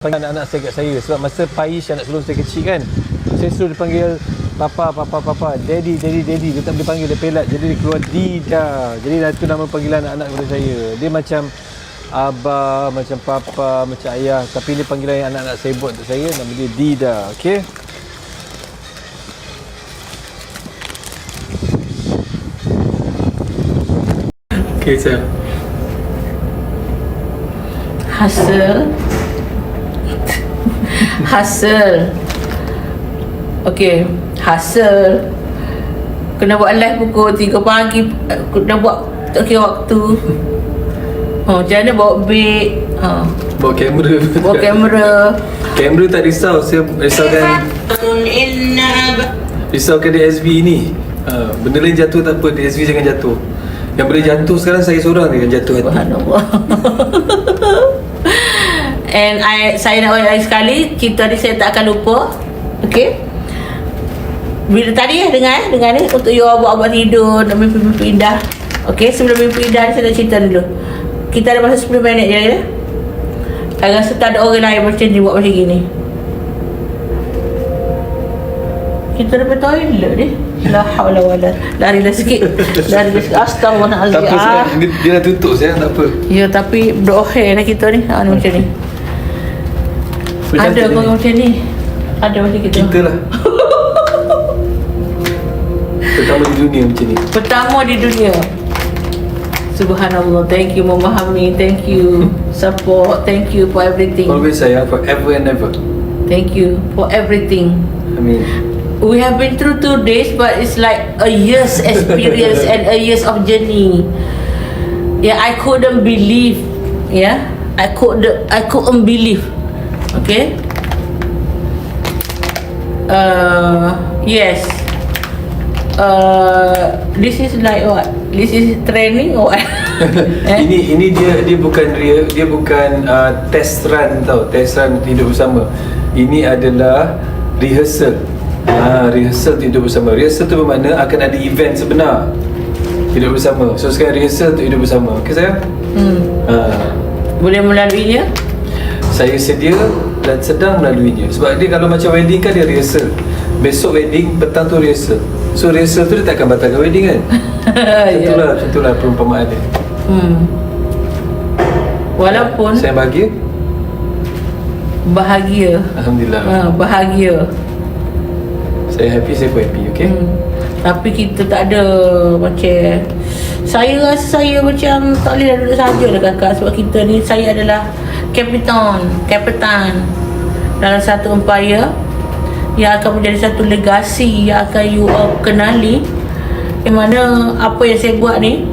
panggil anak-anak saya kat saya. Sebab masa Paish anak sulung saya kecil kan, saya suruh dia panggil Papa, Daddy. Dia tak boleh panggil, dia pelat. Jadi dia keluar Dida. Jadi itu nama panggilan anak-anak kepada saya. Dia macam Abah, macam Papa, macam Ayah. Tapi ini panggilan yang anak-anak saya buat untuk saya. Nama dia Dida. Okay? Okay, saya. Hasil. Okay, hasil. Kena buat live pukul 3 pagi. Kena buat tak kira waktu. Macam mana bawa beg. Bawa kamera. Kamera tak risau. Saya risaukan DSV ni. Benda lain jatuh tak apa, DSV jangan jatuh. Yang boleh jatuh sekarang saya seorang ni yang jatuh hati. Subhanallah. And saya nak ulang sekali, kita ni saya tak akan lupa. Okay, bila tadi dengar ni untuk you buat tidur, nak mimpi-mimpi indah. Okay, sebelum mimpi indah saya nak cerita dulu. Kita ada masa 10 minit je ya. Saya rasa tak ada orang lain macam ni buat macam gini. Kita dapat toilet ni. La haula wala. Lari sikit. Astagfirullahaladzim. Tak apa, dia dah tutup saya, tak apa. Ya, tapi berakhir lah kita ni. Ni macam ni. Ada orang macam ni. Ada macam kita. Kita lah. Pertama di dunia macam ni. Pertama di dunia. Subhanallah. Thank you memahami. Thank you support. Thank you for everything. Always saya, forever and ever. Thank you for everything. I mean, we have been through 2 days, but it's like a year's experience and a year's of journey. Yeah, I couldn't believe. Yeah, I couldn't believe. Okay. Yes. This is like what? This is training or what? ini dia bukan test run tau, test run hidup bersama. Ini adalah rehearsal. Rehearsal hidup bersama. Rehearsal tu bermakna akan ada event sebenar hidup bersama. So sekarang rehearsal untuk hidup bersama. Okay sayang? Boleh melaluinya? Saya sedia dan sedang melaluinya. Sebab dia kalau macam wedding kan dia rehearsal. Besok wedding, petang tu rehearsal. So rehearsal tu dia takkan batalkan wedding kan? Contohlah perumpamaan dia. Walaupun saya bahagia. Alhamdulillah. Bahagia. Saya happy, saya pun happy, okay? Tapi kita tak ada macam, saya rasa saya macam tak boleh dah duduk saja lah kakak. Sebab kita ni, saya adalah kapitan dalam satu empire yang akan menjadi satu legasi yang akan you all kenali. Yang mana apa yang saya buat ni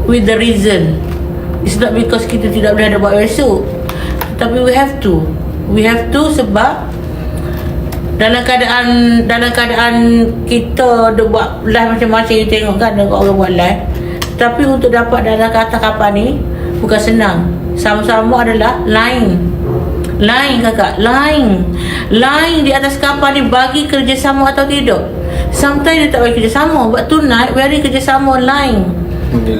with the reason. It's not because kita tidak boleh ada buat besok, tapi we have to sebab dalam keadaan kita dah buat live macam-macam, you tengok kan ada orang buat live. Tapi untuk dapat dalam kata kapan ni bukan senang. Sama-sama adalah line kakak, line di atas kapal ni bagi kerjasama atau tidak. Sometimes dia tak bagi kerjasama, but tonight we ada kerjasama line.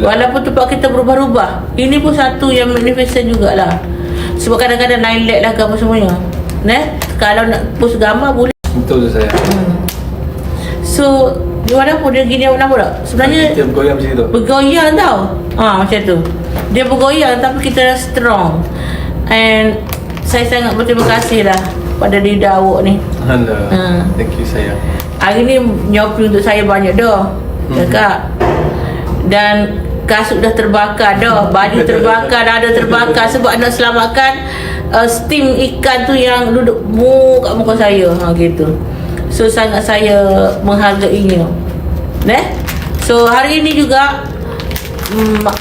Walaupun tempat kita berubah-ubah, ini pun satu yang magnificent jugalah. Sebab kadang-kadang line lag lah ke apa semuanya. Kalau nak post gambar boleh. Betul tu saya. So juara pun dia gini apa tak? Sebenarnya kita bergoyang macam tu. Bergoyang tau. Macam tu. Dia bergoyang tapi kita dah strong. And saya sangat berterima kasih lah pada Dida awak ni. Alhamdulillah. Thank you sayang. Hari ni nyopi untuk saya banyak dah. Kakak. Dan kasut dah terbakar dah, baju terbakar, dada terbakar sebab nak selamatkan steam ikan tu yang duduk kat muka saya. Gitu. So sangat saya menghargainya. So hari ini juga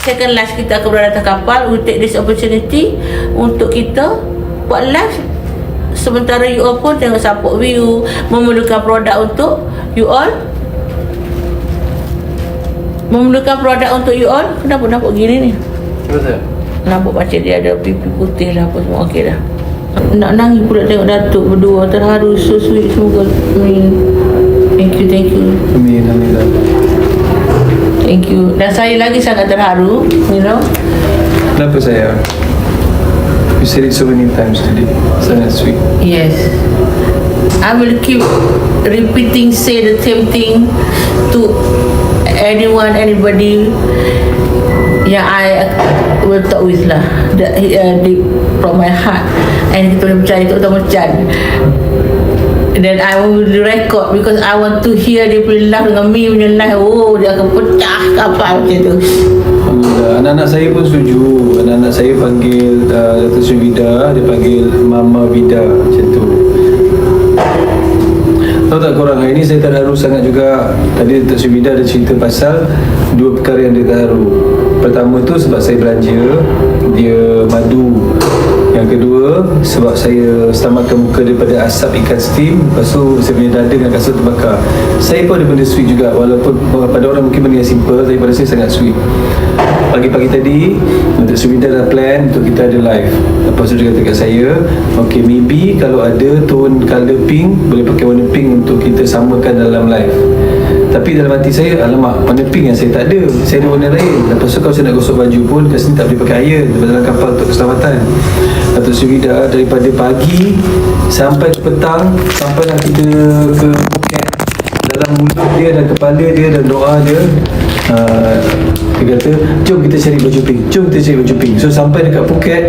second live kita akan berada atas kapal. We take this opportunity untuk kita buat live. Sementara you all pun tengok support view, memerlukan produk untuk you all. Memerlukan produk untuk you all. Kenapa nampak gini ni? Betul. Nampak macam dia ada pipi putih lah apa semua. Okey dah. Nak nangis pula tengok Datuk berdua terharu. So sweet. Semoga Thank you. Amin. Thank you. Dan saya lagi sangat terharu, you know. Kenapa saya? You said it so many times today. Sangat sweet. Yes. I will keep repeating, say the same thing to anyone, anybody yang I will talk with lah. From my heart. And kita boleh percaya, terutama Chan. Then I will record because I want to hear dia punya live dengan me punya live. Oh, dia akan pecah kapal macam tu. Alhamdulillah. Anak-anak saya pun setuju. Anak-anak saya panggil Datuk Sri Vida, dia panggil Mama Vida macam tu. Tahu tak korang, hari ni saya terharu sangat juga. Tadi Datuk Sri Vida ada cerita pasal dua perkara yang dia terharu. Pertama tu sebab saya belanja, dia madu. Yang kedua, sebab saya selamatkan muka daripada asap ikan steam. Lepas tu saya punya dada dengan kasut terbakar. Saya pun ada benda sweet juga. Walaupun pada orang mungkin benda yang simple, tapi pada saya sangat sweet. Pagi-pagi tadi Datuk Sri Vida dah plan untuk kita ada live. Lepas tu dia kata kat saya, okay, maybe kalau ada tone colour pink, boleh pakai warna pink untuk kita samakan dalam live. Tapi dalam hati saya, alamak, warna pink yang saya tak ada, saya ada warna lain. Lepas tu kalau saya nak gosok baju pun kat sini tak boleh pakai iron dalam kapal untuk keselamatan. Datuk Sri Vida daripada pagi sampai ke petang, sampailah kita ke Phuket, dalam mulut dia dan kepala dia dan doa dia, dia kata, jom kita cari baju pink, jom kita cari baju pink. So sampai dekat Phuket,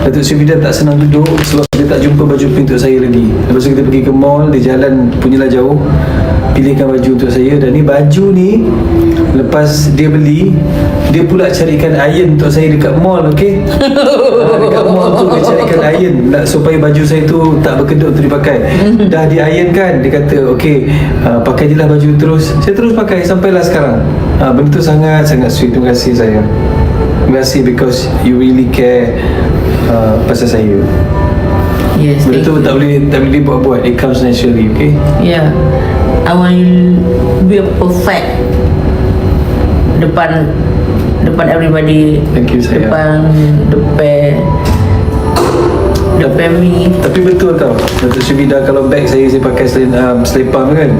Datuk Sri Vida tak senang duduk sebab dia tak jumpa baju pink untuk saya lagi. Lepas tu kita pergi ke mall, dia jalan punyalah jauh, pilihkan baju untuk saya. Dan ni baju ni, lepas dia beli, dia pula carikan iron untuk saya dekat mall, okey? Dekat mall tu dia carikan iron nak supaya baju saya tu tak berkedut untuk dipakai. Dah di iron kan, dia kata, okey, pakai je lah baju terus. Saya terus pakai sampailah sekarang. Benda tu sangat-sangat sweet. Terima kasih sayang. Terima kasih because you really care pasal saya. Yes. Benda tu tak boleh dibuat-buat. It comes naturally, okay? Yeah. I want you be perfect depan everybody. Thank you sayang. Depan me. Tapi betul tau, Datuk Sri Vida, kalau beg saya pakai selain pump kan,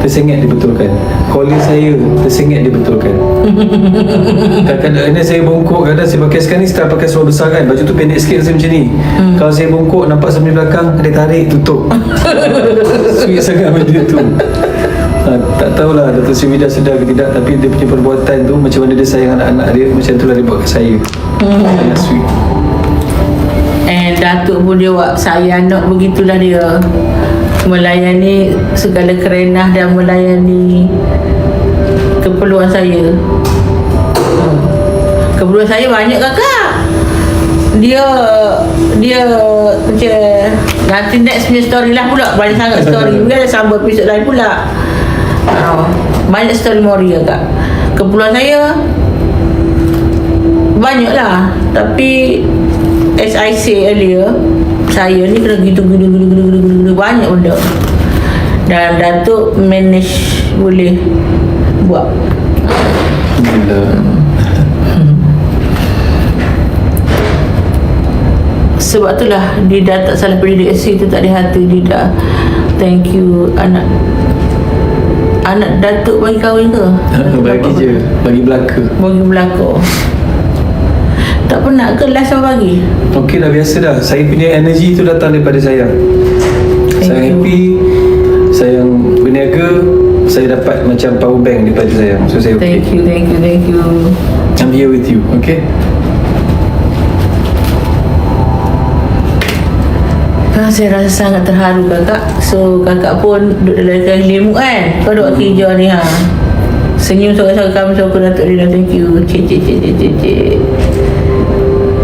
tersengit dia betulkan. Collar saya tersengit dia betulkan. Kadang-kadang saya bongkok, kadang saya pakai sekarang ni style pakai seluar besar kan, baju tu pendek sikit macam ni. Kalau saya bongkok nampak sambil belakang, dia tarik tutup. Sweet sangat benda tu. Tak tahulah Datuk Sri Vida sedar ke tidak, tapi dia punya perbuatan tu, macam mana dia sayang anak-anak dia, macam tu lah dia buat kat saya. Sangat sweet. And Datuk pun dia buat saya anak begitulah dia, melayani segala kerenah dan melayani keperluan saya. Keperluan saya banyak kakak. Dia macam nanti next punya story lah pula, banyak sangat story. Mungkin ada sambung episod lain pula. Banyak story mori kakak. Keperluan saya banyak lah, tapi as I say earlier, saya ni kena gitu banyak benda. Dan Datuk manage, boleh buat. Sebab itulah dia dah tak salah pendidik tu, tak ada hati dia dah. Thank you anak Datuk bagi kahwin ke? Bagi je, bagi belaka. Tak pernah ke last sama bagi? Okey dah, biasa dah. Saya punya energy tu datang daripada saya. Saya happy, sayang berniaga, saya dapat macam power bank daripada saya. So saya okey. Thank you. I'm here with you, okay? Saya rasa sangat terharu kakak. So kakak pun duduk dalam kelimu kan. Kau duduk kerja ni ha. Senyum seorang-seorang kami sama Datuk Rina. Thank you. Cik.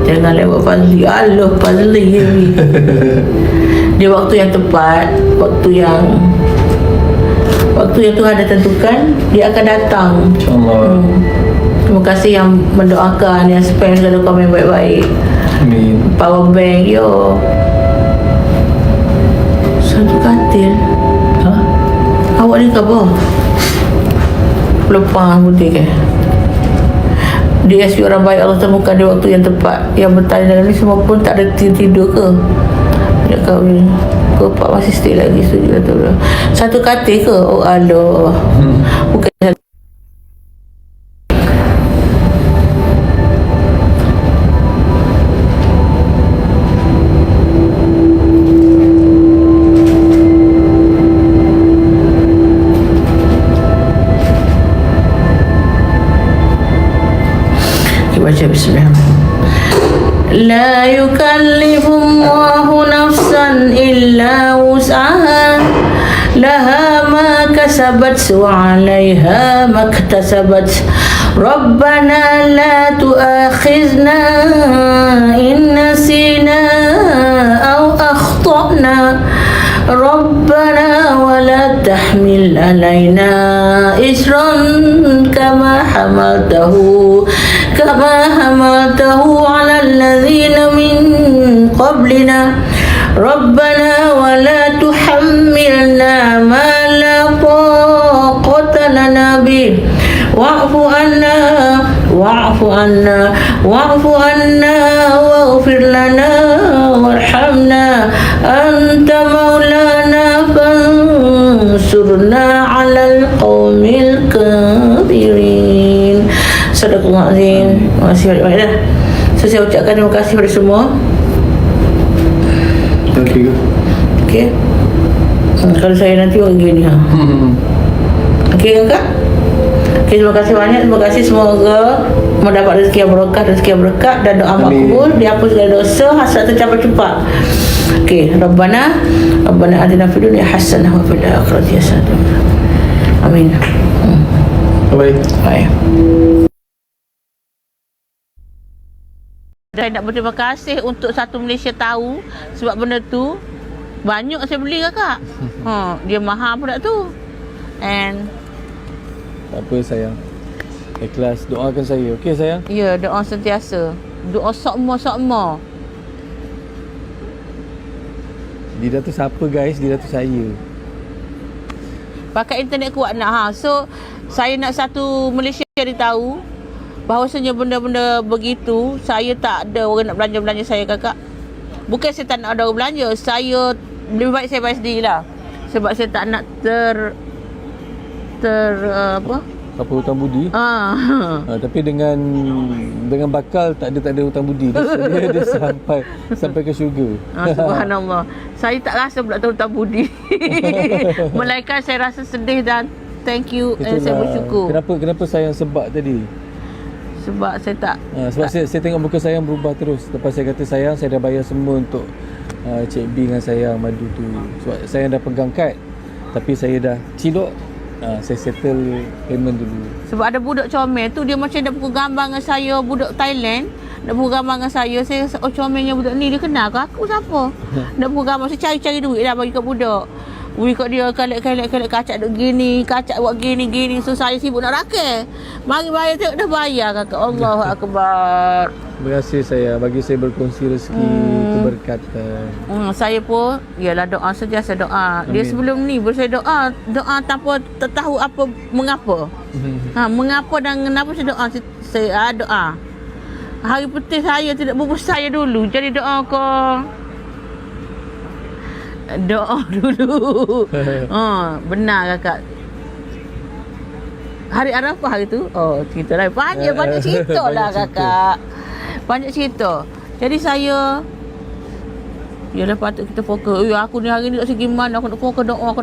Jangan lewat Fazli. Allah Fazli. Dia waktu yang tepat, waktu yang Tuhan dah tentukan, dia akan datang. InsyaAllah. Terima kasih yang mendoakan, yang spend segala komen baik-baik. Amin. Power bank, yo. Satu katil. Awak ni ke apa? Lepas putih ke? Dia SP orang baik, Allah temukan di waktu yang tepat. Yang bertanya dengan ni semua pun tak ada tidur ke? Dia kahwin ke Pak masih stay lagi, setuju lah tu. Satu katil ke? Oh Allah. Bukan Bismillahirrahmanirrahim. La yukallifullahu nafsan illa wus'aha laha ma kasabat wa 'alaiha ma iktasabat. Rabbana la tu'akhizna in nasina aw akhtana. Rabbana wa la tahmil alaina isran kama hamaltahu ala alladhina min qablina. Rabbana wa la tuhammilna ma la taqata lana bih wa'fu anna waghfir lana warhamna anta maulana fansurna 'alal qaumil kafirin. Sadaqallahul azim. Terima kasih banyak-banyak. So, saya ucapkan terima kasih kepada semua. Thank you. Okey. Kalau saya nanti buat gini ha. Okey kakak? Okey, terima kasih banyak. Terima kasih, semoga mendapat rezeki yang berkah dan doa makbul, dihapus segala dosa, hasrat tercapai cepat. Okey, Rabbana atina fid dunya hasanah wa fil akhirati hasanah. Amin. Bye. Bye. Saya nak berterima kasih untuk Satu Malaysia Tahu, sebab benda tu banyak saya beli kakak. Dia mahal pula tu. And Tak apa sayang. Ikhlas, doakan saya. Okey sayang? ya, doa sentiasa. Doa sokmo. Dia tu siapa guys? Dia tu saya. Pakai internet kuat nak ha. So saya nak Satu Malaysia cari tahu bahawasanya benda-benda begitu, saya tak ada orang nak belanja saya kakak. Bukan saya tak nak ada orang belanja, saya lebih baik saya bayar sendirilah. Sebab saya tak nak Apa hutang budi? Tapi dengan bakal tak ada hutang budi. Dia sampai ke syurga. Subhanallah. Saya tak rasa pula tu hutang budi. Melainkan saya rasa sedih dan thank you. Itulah. And saya bersyukur. Kenapa sayang sebab tadi? Sebab saya tak sebab saya tengok muka sayang berubah terus. Lepas saya kata sayang, saya dah bayar semua untuk Cik B dengan sayang madu tu. Sebab sayang dah pegang kad, tapi saya dah cilok. Saya settle payment dulu. Sebab ada budak comel tu, dia macam nak pukul gambar dengan saya, budak Thailand. Nak pukul gambar dengan saya rasa, oh comelnya budak ni, dia kenal ke aku siapa? Nak pukul gambar, saya cari duit dah bagi kat budak. Kat dia kalek kacak duk gini, kacak buat gini. So saya sibuk nak rakyat. Mari bayar, tengok dah bayar kakak. Allahu Akbar. Terima kasih saya, bagi saya berkongsi rezeki, keberkatan. Saya pun ialah doa, sentiasa doa. Amin. Dia sebelum ni saya doa tanpa tahu apa mengapa. Mengapa dan kenapa saya doa. Saya doa. Hari putih saya tidak bubus saya dulu. Jadi doa dulu. Benar kakak. Hari Arafah hari tu, cerita lain. Banyak cerita lah kakak. Banyak cerita. Jadi saya, yalah patut kita fokus. Aku ni hari ni tak segi mana, aku nak fokus doa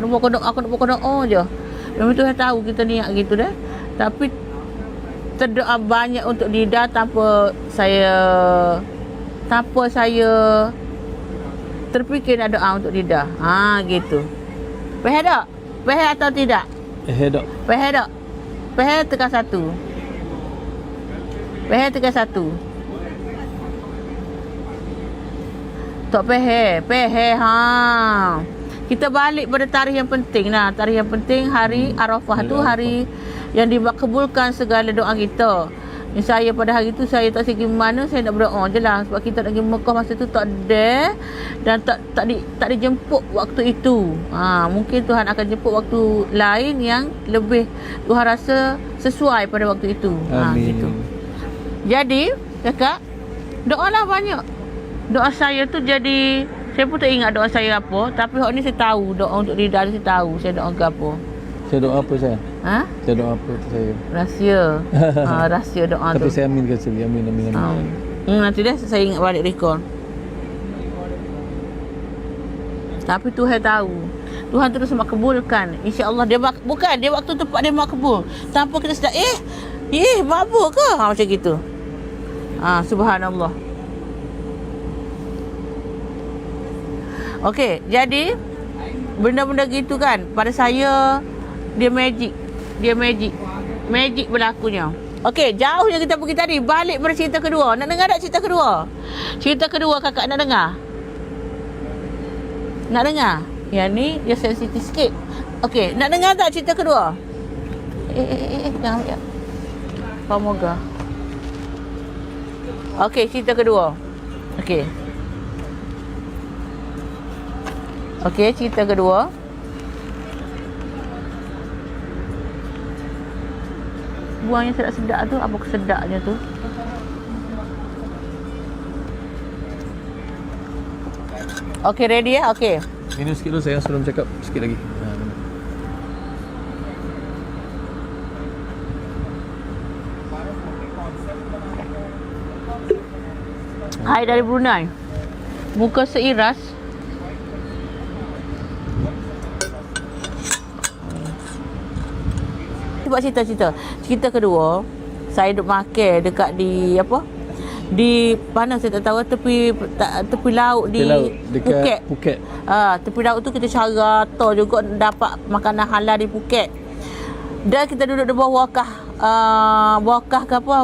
je. Memang tu saya tahu kita niat gitu dah. Tapi terdoa banyak untuk Dida tanpa saya terfikir nak doa untuk Dida. Gitu. Faham tak? Faham atau tidak? Faham tak? Faham tekan satu. Faham tekan satu. Tak faham. Kita balik pada tarikh yang penting lah. Tarikh yang penting hari Arafah tu, hari yang dikabulkan segala doa kita. Saya pada hari tu saya tak segi mana, saya nak berdoa je lah. Sebab kita nak pergi Mekah masa tu tak ada. Dan tak dijemput waktu itu. Mungkin Tuhan akan jemput waktu lain yang lebih Tuhan rasa sesuai pada waktu itu. Gitu. Jadi kakak, doalah banyak. Doa saya tu jadi, saya pun tak ingat doa saya apa. Tapi hari ni saya tahu doa untuk Dida, saya tahu saya doa ke apa. Saya doa apa saya? Saya doa apa tu saya? Rahsia. Rahsia doa tu. Tapi saya aminkan sekali. Amin. Nanti dah saya ingat balik rekod. Tapi Tuhan tahu. Tuhan terus makbulkan. InsyaAllah dia bukan dia waktu tepat dia makbul. Tanpa kita sedar mabuk ke? Macam gitu. Subhanallah. Okey, jadi benda-benda gitu kan pada saya dia magic. Magic berlakunya. Okey, jauhnya kita pergi tadi. Balik pada cerita kedua. Nak dengar tak cerita kedua? Cerita kedua kakak nak dengar? Nak dengar? Yang ni dia sensitif sikit. Okey, nak dengar tak cerita kedua? Jangan ya. Pamoga. Okey, cerita kedua. Okey, cerita kedua. Buangnya sedap-sedap tu, apa kesedapnya tu? Okey, ready ya? Okey. Minum sikit dulu sayang sebelum cakap sikit lagi. Hai dari Brunei. Muka seiras. Buat cerita-cerita. Cerita kedua, saya duduk makan dekat di apa? Di mana saya tak tahu, tepi laut di dekat Phuket. Tepi laut tu kita cara tau juga dapat makanan halal di Phuket. Dan kita duduk di bawah wakah ke apa?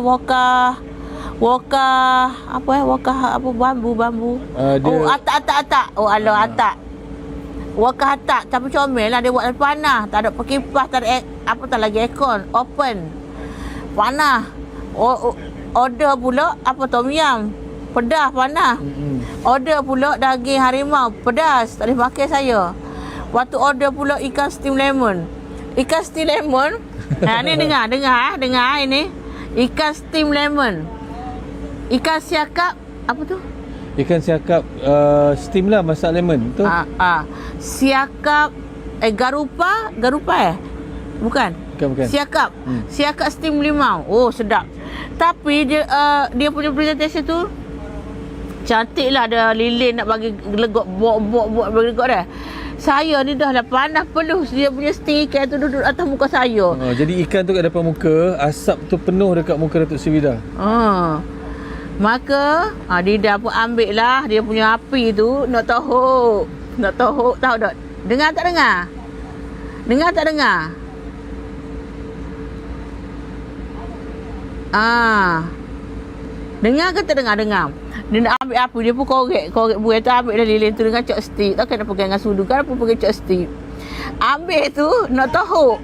Wakah apa bambu. Atak. Oh alah atak. Wakah atak tapi comel lah, dia buat panas, tak ada pakai kipas, tak ada apa tak lagi aircon, open. Panas. Order pula apa tom yum. Pedas panas. Order pula daging harimau pedas, tak boleh makan saya. Waktu order pula ikan steam lemon. Ni dengar ini. Ikan steam lemon. Ikan siakap apa tu? Ikan siakap steam lah, masak lemon tu. Siakap garupa bukan. Siakap. Siakap steam limau. Oh sedap. Tapi dia punya presentation tu cantik lah, ada lilin nak bagi legok, buat legok dah. Saya ni dah panas peluh, dia punya stiker tu duduk atas muka saya. Jadi ikan tu kat depan muka, asap tu penuh dekat muka Datuk Sri Vida. Maka Dida pun ambil lah dia punya api tu, nak tahu tahu tak? Dengar tak dengar? Dengar ke tak dengar? Dia nak ambil api, dia pun korek buih tu, ambil dah lilin tu dengan chopstick. Tak kena pakai dengan sudu, kan apa pakai chopstick. Ambil tu nak tahu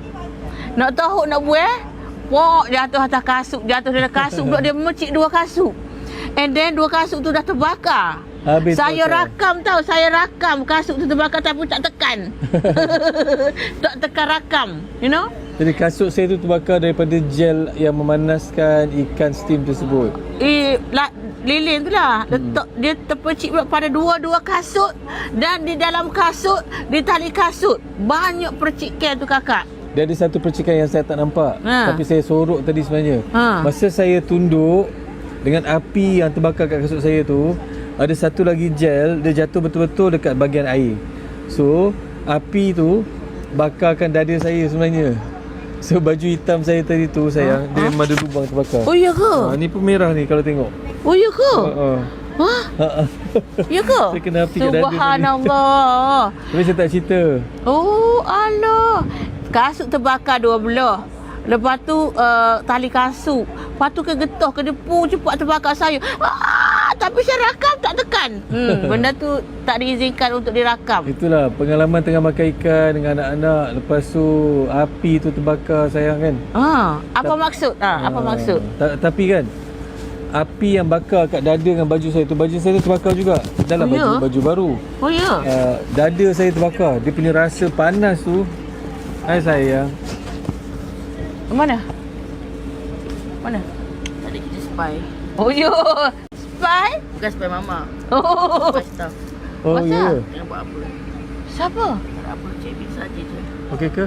nak buih. Pok jatuh atas kasut, pula dia mecik 2 kasut. And then 2 kasut tu dah terbakar. Habis saya rakam kasut tu terbakar tapi tak tekan. Tak tekan rakam, you know. Jadi kasut saya tu terbakar daripada gel yang memanaskan ikan steam tersebut. Lilin tu lah. Dia terpercik pada dua kasut. Dan di dalam kasut, di tali kasut, banyak percikan tu kakak. Dia ada satu percikan yang saya tak nampak, tapi saya sorok tadi sebenarnya. Masa saya tunduk dengan api yang terbakar kat kasut saya tu, ada satu lagi gel, dia jatuh betul-betul dekat bahagian air. So api tu bakarkan dada saya sebenarnya. So baju hitam saya tadi tu sayang, dia memang ada lubang terbakar. Oh ya ke? Ni pun merah ni kalau tengok. Oh ya ke? Ya ke? Saya kena api kat dada. Subhanallah. Tapi saya tak cerita. Oh Allah. Kasut terbakar 2 belah. Lepas tu tali kasut. Lepas tu kegetah, kedepu cepat terbakar saya. Tapi saya rakam tak tekan. Benda tu tak diizinkan untuk dirakam. Itulah pengalaman tengah makan ikan dengan anak-anak. Lepas tu api tu terbakar sayang kan. Apa maksud? Apa maksud? Tapi kan api yang bakar kat dada dengan baju saya tu, baju saya tu terbakar juga. Dalam baju baru. Oh ya. Dada saya terbakar. Dia punya rasa panas tu. Hai sayang. Mana? Tadi kita spy. Oh ya. Spy? Bukan spy mama. Spy staff. Oh ya. Dia buat apa? Siapa? Tak apa, Cik Bin saja je. Okey ke?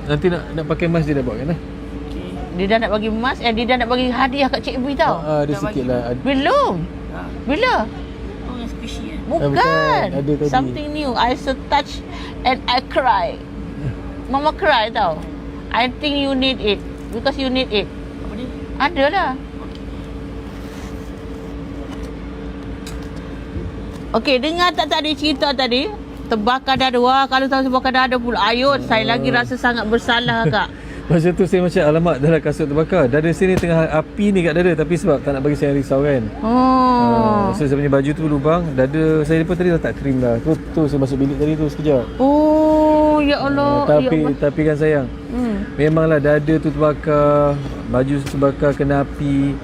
Nanti nak pakai mask dia dah buat kan? Okey. Dia dah nak bagi mask, dia dah nak bagi hadiah kat Cik Bin tau. Ada sikit lah. Belum. Bila? Oh, yang spesial. Bukan. Ada tadi. Something new. I so touch and I cry. Mama cry tau. I think you need it. Because you need it. Apa dia? Ada lah. Okey, dengar tak tadi cerita tadi? Terbakar dada. Wah, kalau tahu terbakar dada pula. Ayut, saya lagi rasa sangat bersalah Kak. Masa tu saya macam alamak dah lah kasut terbakar. Dada sini tengah api ni kat dada, tapi sebab tak nak bagi saya risau kan. So saya punya baju tu lubang, dada saya pun tadi dah tak krim dah. Tu saya masuk bilik tadi tu sekejap. Oh, ya Allah. Tapi kan sayang, memanglah dada tu terbakar, baju tu terbakar, kena api.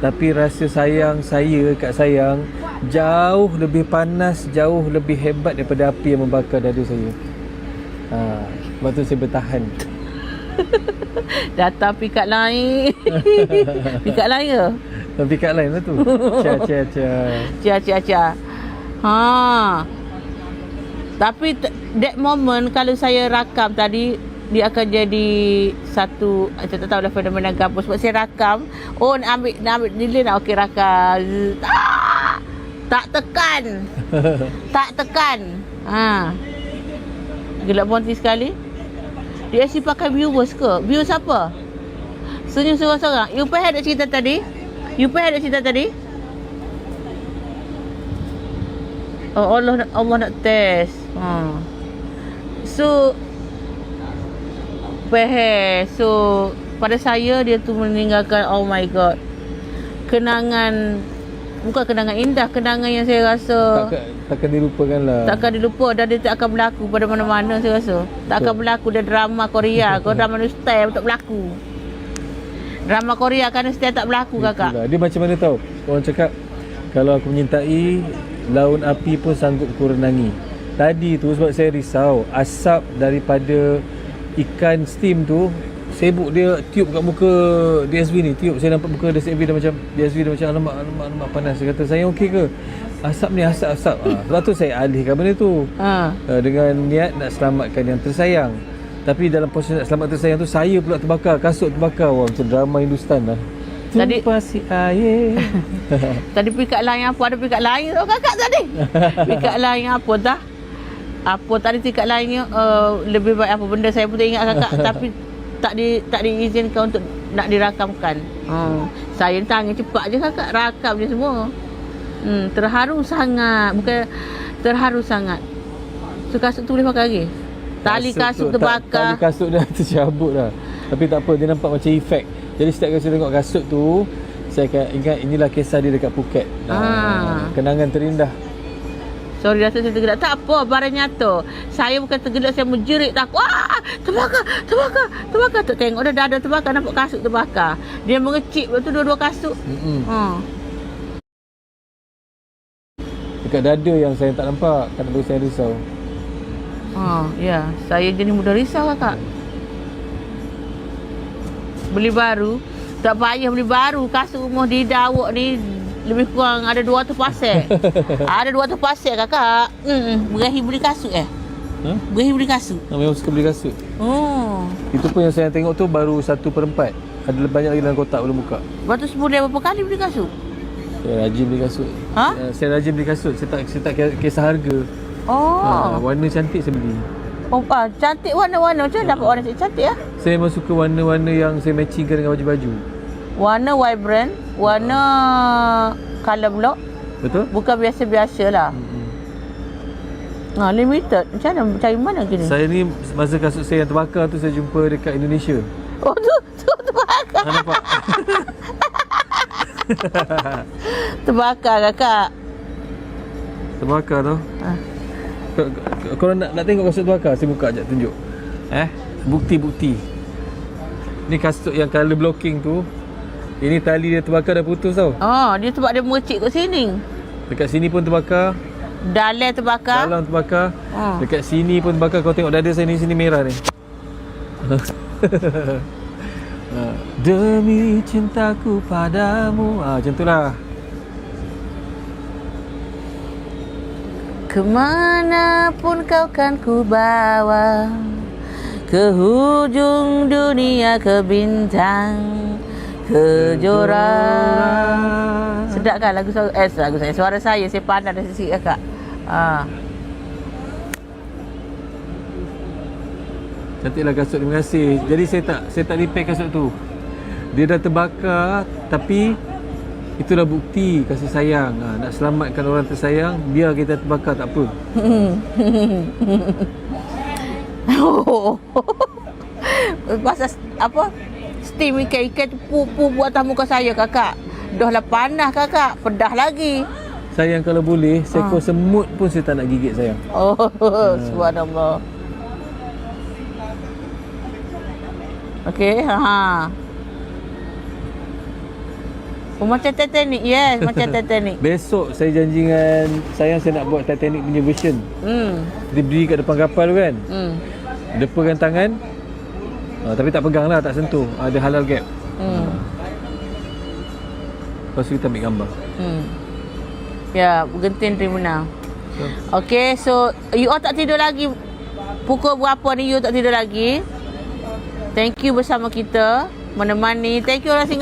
Tapi rasa sayang saya kat sayang jauh lebih panas, jauh lebih hebat daripada api yang membakar dada saya. Sebab tu saya bertahan. Datang pikat lain. Pikat lain ke? Pikat lain lah tu. Cia. Tapi that moment kalau saya rakam tadi, dia akan jadi satu, saya tak tahu dah fenomena ke apa. Sebab saya rakam, nak ambil nilai nak okey rakam. Tak tekan. Gelap bonti sekali. Dia asyik pakai viewers ke? Viewers apa? Senyum seorang-seorang. You pernah ada cerita tadi? Oh, Allah nak test. So pada saya dia tu meninggalkan, oh my god, kenangan, bukan kenangan indah, kenangan yang saya rasa takkan dilupakan lah. Takkan dilupa, dan dia tak akan berlaku pada mana-mana saya rasa. Tak akan berlaku dan drama Korea. Kalau drama Nustai tak berlaku. Drama Korea kan Nustai tak berlaku. Itulah. Kakak. Dia macam mana tahu? Orang cakap kalau aku menyintai, laun api pun sanggup ku renangi. Tadi tu sebab saya risau asap daripada ikan steam tu, sibuk dia tiup kat muka DSV ni. Saya nampak muka DSV dah macam alamak panas. Saya kata, saya okey ke? Asap ni asap. Sebab tu saya alihkan benda tu. Dengan niat nak selamatkan yang tersayang. Tapi dalam proses nak selamat tersayang tu, saya pula terbakar, kasut terbakar. Wah, macam drama Hindustan lah. Tadi pasti air. Tadi pikat lain apa? Ada pikat lain tau kakak tadi. Pikat lain apa dah? Apa tadi pikat lainnya lebih baik apa benda saya pun tak ingat kakak. Tapi tak diizinkan untuk nak dirakamkan. Saya tangan cepat je kakak, rakam je semua. Terharu sangat. Bukan terharu sangat. So kasut tu boleh pakai lagi? Tali kasut terbakar. Tali kasut dah tercabut dah. Tapi tak apa, dia nampak macam efek. Jadi setiap kali saya tengok kasut tu, saya akan ingat inilah kisah dia dekat Phuket. Kenangan terindah. Sorry, rasa saya tergelak. Tak apa, barang nyata. Saya bukan tergelak, saya menjerit tak. Wah, terbakar. Tak tengok dah dada terbakar, nampak kasut terbakar. Dia mengecik, lepas tu dua-dua kasut. Dekat dada yang saya tak nampak, kan bagi saya risau. Ya, saya jadi mudah risau kakak. Beli baru, tak payah beli baru. Kasut rumah di Dawak ni lebih kurang ada 200 pasal. Ada 200 pasal kakak. Berakhir beli kasut Berakhir beli kasut. Memang suka beli kasut. Itu pun yang saya tengok tu baru 1/4. Ada banyak lagi dalam kotak belum buka. Lepas tu sebulan berapa kali beli kasut? Saya rajin beli kasut. Saya rajin beli kasut. Saya tak kisah harga. Warna cantik saya beli. Cantik warna-warna. Macam mana dapat warna cantik ya? Saya memang suka warna-warna yang saya matchingkan dengan baju-baju. Warna vibrant, warna color block. Betul? Bukan biasa-biasa lah. Limited. Macam mana? Cari mana gini? Saya ni masa kasut saya yang terbakar tu saya jumpa dekat Indonesia. Oh tu terbakar. Nampak? Terbakar kakak. Terbakar tu. Kalau nak tengok kasut terbakar, saya buka sekejap tunjuk. Bukti-bukti. Ni kasut yang color blocking tu. Ini tali dia terbakar dah putus tau. Dia sebab dia mengecik kat sini. Dekat sini pun terbakar. Dalam terbakar. Dalam terbakar. Dekat sini pun terbakar. Kau tengok dada saya ni, sini merah ni. Demi cintaku padamu. Macam tu lah. Kemanapun kau kan ku bawa, ke hujung dunia, ke bintang, ke jurang. Sedap kan lagu saya? Lagu saya. Suara saya pandang dari sisi kakak. Cantiklah kasut, terima kasih. Jadi saya tak repair kasut tu. Dia dah terbakar tapi Itulah bukti kasih sayang. Nak selamatkan orang tersayang, biar kita terbakar tak apa. Pasal apa? Steam ikan-ikan tu pu atas muka saya kakak. Dah lah panas kakak, pedah lagi. Sayang kalau boleh, seekor semut pun saya tak nak gigit sayang. Oh, subhanallah. Okey, Oh, macam Titanic, yes, macam Titanic. Besok saya janji dengan sayang saya nak buat Titanic punya version. Dia berdiri kat depan kapal tu kan. Dia pegang tangan. Tapi tak pegang lah, tak sentuh. Ada halal gap. Lepas tu kita ambil gambar. Ya, Genting Tribunal. Okey, so you all tak tidur lagi. Pukul berapa ni you tak tidur lagi? Thank you bersama kita, menemani. Thank you orang Singapura.